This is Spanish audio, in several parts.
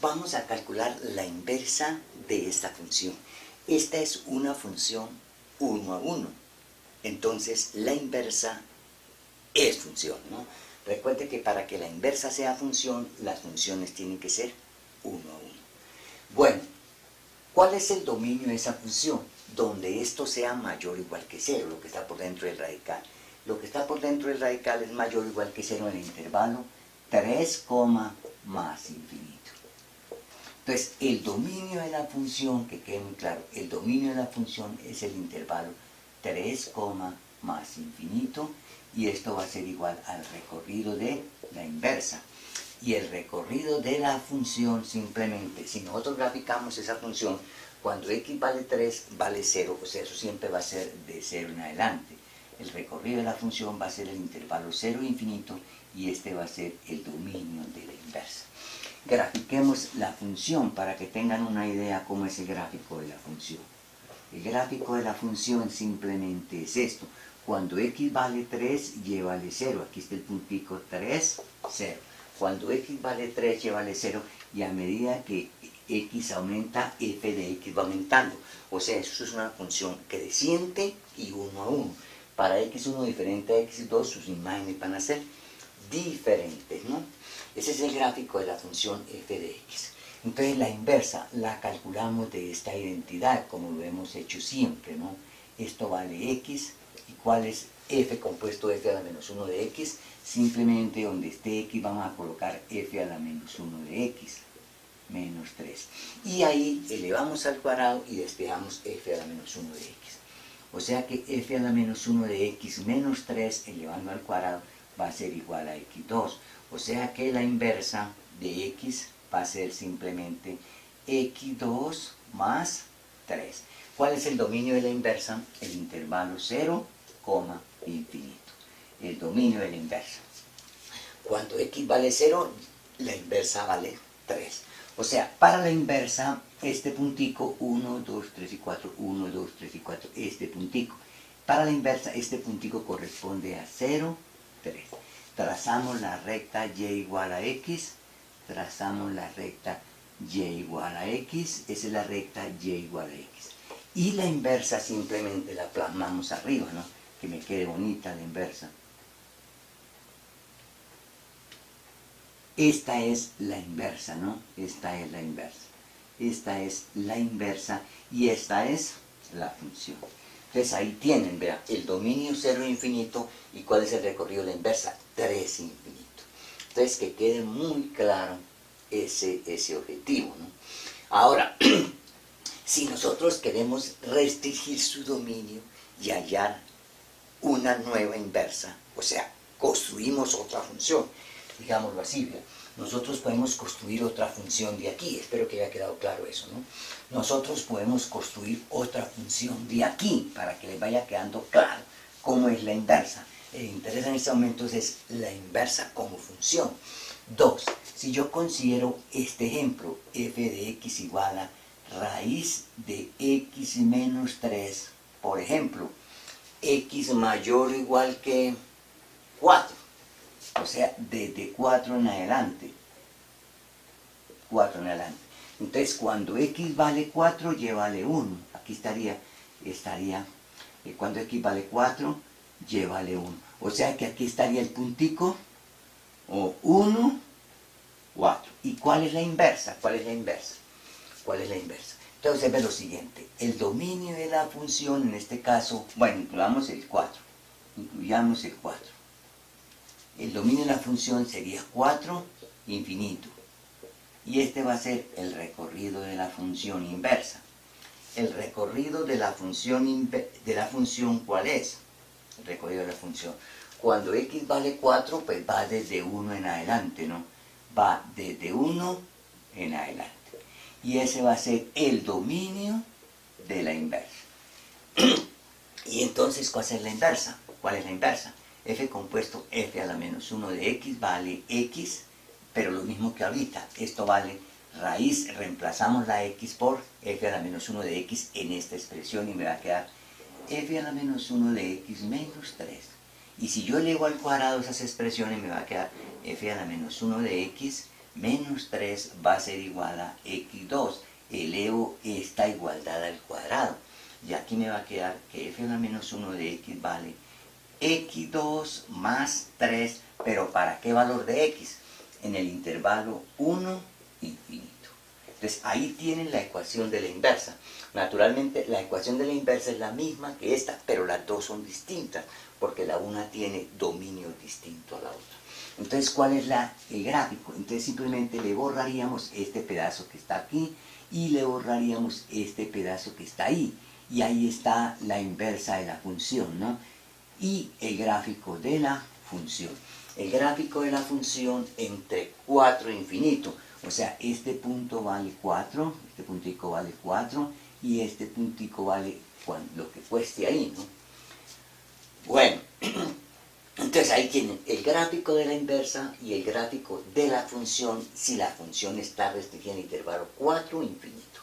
Vamos a calcular la inversa de esta función. Esta es una función 1 a 1. Entonces, la inversa es función, ¿no? Recuerde que para que la inversa sea función, las funciones tienen que ser 1 a 1. Bueno, ¿cuál es el dominio de esa función? Donde esto sea mayor o igual que 0, lo que está por dentro del radical. Lo que está por dentro del radical es mayor o igual que 0 en el intervalo 3, más infinito. Entonces, el dominio de la función, que quede muy claro, el dominio de la función es el intervalo 3, más infinito, y esto va a ser igual al recorrido de la inversa. Y el recorrido de la función simplemente, si nosotros graficamos esa función, cuando x vale 3, vale 0, o sea, eso siempre va a ser de 0 en adelante. El recorrido de la función va a ser el intervalo 0 e infinito, y este va a ser el dominio de la inversa. Grafiquemos la función para que tengan una idea cómo es el gráfico de la función. El gráfico de la función simplemente es esto. Cuando x vale 3, llévale 0. Aquí está el puntico 3, 0. Cuando x vale 3, llévale 0. Y a medida que x aumenta, f de x va aumentando. O sea, eso es una función creciente y 1 a 1. Para x1 diferente a x2, sus imágenes van a ser diferentes, ¿no? Ese es el gráfico de la función f de x. Entonces la inversa la calculamos de esta identidad, como lo hemos hecho siempre, ¿no? Esto vale x, ¿y cuál es f compuesto de f a la menos 1 de x? Simplemente donde esté x vamos a colocar f a la menos 1 de x, menos 3. Y ahí elevamos al cuadrado y despejamos f a la menos 1 de x. O sea que f a la menos 1 de x menos 3 elevando al cuadrado va a ser igual a x2. O sea que la inversa de x va a ser simplemente x2 más 3. ¿Cuál es el dominio de la inversa? El intervalo 0, infinito. El dominio de la inversa. Cuando x vale 0, la inversa vale 3. O sea, para la inversa, este puntico, 1, 2, 3 y 4, 1, 2, 3 y 4, este puntico. Para la inversa, este puntico corresponde a 0, 3. Trazamos la recta y igual a x, trazamos la recta y igual a x, esa es la recta y igual a x. Y la inversa simplemente la plasmamos arriba, ¿no? Que me quede bonita la inversa. Esta es la inversa, ¿no? Esta es la inversa. Esta es la inversa y esta es la función. Entonces ahí tienen, vean, el dominio 0 infinito y cuál es el recorrido de la inversa, 3 infinito. Entonces que quede muy claro ese objetivo, ¿no? Ahora, si nosotros queremos restringir su dominio y hallar una nueva inversa, o sea, construimos otra función, digámoslo así, ¿verdad? Nosotros podemos construir otra función de aquí, espero que haya quedado claro eso, ¿no? Nosotros podemos construir otra función de aquí, para que les vaya quedando claro cómo es la inversa. El interés en este momento es la inversa como función. 2. Si yo considero este ejemplo, f de x igual a raíz de x menos 3, por ejemplo, x mayor o igual que 4. O sea, desde 4 en adelante. 4 en adelante. Entonces, cuando x vale 4, llévale 1. Aquí estaría, cuando x vale 4, llévale 1. O sea que aquí estaría el puntico, o 1, 4. ¿Y cuál es la inversa? ¿Cuál es la inversa? ¿Cuál es la inversa? Entonces, ve lo siguiente. El dominio de la función, en este caso, bueno, incluyamos el 4. Incluyamos el 4. El dominio de la función sería 4 infinito. Y este va a ser el recorrido de la función inversa. El recorrido de la función, ¿cuál es? El recorrido de la función. Cuando x vale 4, pues va desde 1 en adelante, ¿no? Va desde 1 en adelante. Y ese va a ser el dominio de la inversa. Y entonces, ¿cuál es la inversa? ¿Cuál es la inversa? F compuesto f a la menos 1 de x vale x, pero lo mismo que ahorita. Esto vale raíz, reemplazamos la x por f a la menos 1 de x en esta expresión y me va a quedar f a la menos 1 de x menos 3. Y si yo elevo al cuadrado esas expresiones me va a quedar f a la menos 1 de x menos 3 va a ser igual a x2. Elevo esta igualdad al cuadrado. Y aquí me va a quedar que f a la menos 1 de x vale x2 más 3, pero ¿para qué valor de x? En el intervalo 1, infinito. Entonces ahí tienen la ecuación de la inversa. Naturalmente la ecuación de la inversa es la misma que esta, pero las dos son distintas, porque la una tiene dominio distinto a la otra. Entonces, ¿cuál es el gráfico? Entonces simplemente le borraríamos este pedazo que está aquí y le borraríamos este pedazo que está ahí. Y ahí está la inversa de la función, ¿no? Y el gráfico de la función. El gráfico de la función entre 4 e infinito. O sea, este punto vale 4, este puntico vale 4 y este puntico vale lo que cueste ahí, ¿no? Bueno, entonces ahí tienen el gráfico de la inversa y el gráfico de la función si la función está restringida en el intervalo 4 infinito.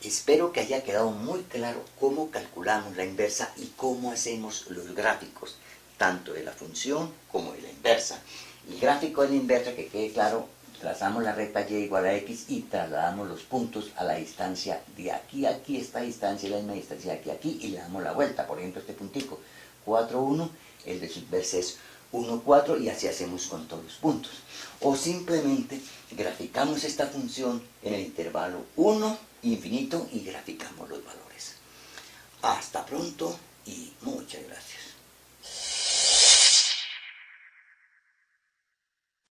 Espero que haya quedado muy claro cómo calculamos la inversa y cómo hacemos los gráficos, tanto de la función como de la inversa. El gráfico de la inversa, que quede claro, trazamos la recta y igual a x y trasladamos los puntos a la distancia de aquí a aquí. Esta distancia es la misma distancia de aquí a aquí y le damos la vuelta. Por ejemplo, este puntico 4, 1, el de su inversa es 1, 4 y así hacemos con todos los puntos. O simplemente graficamos esta función en el intervalo 1, infinito y graficamos los valores. Hasta pronto y muchas gracias.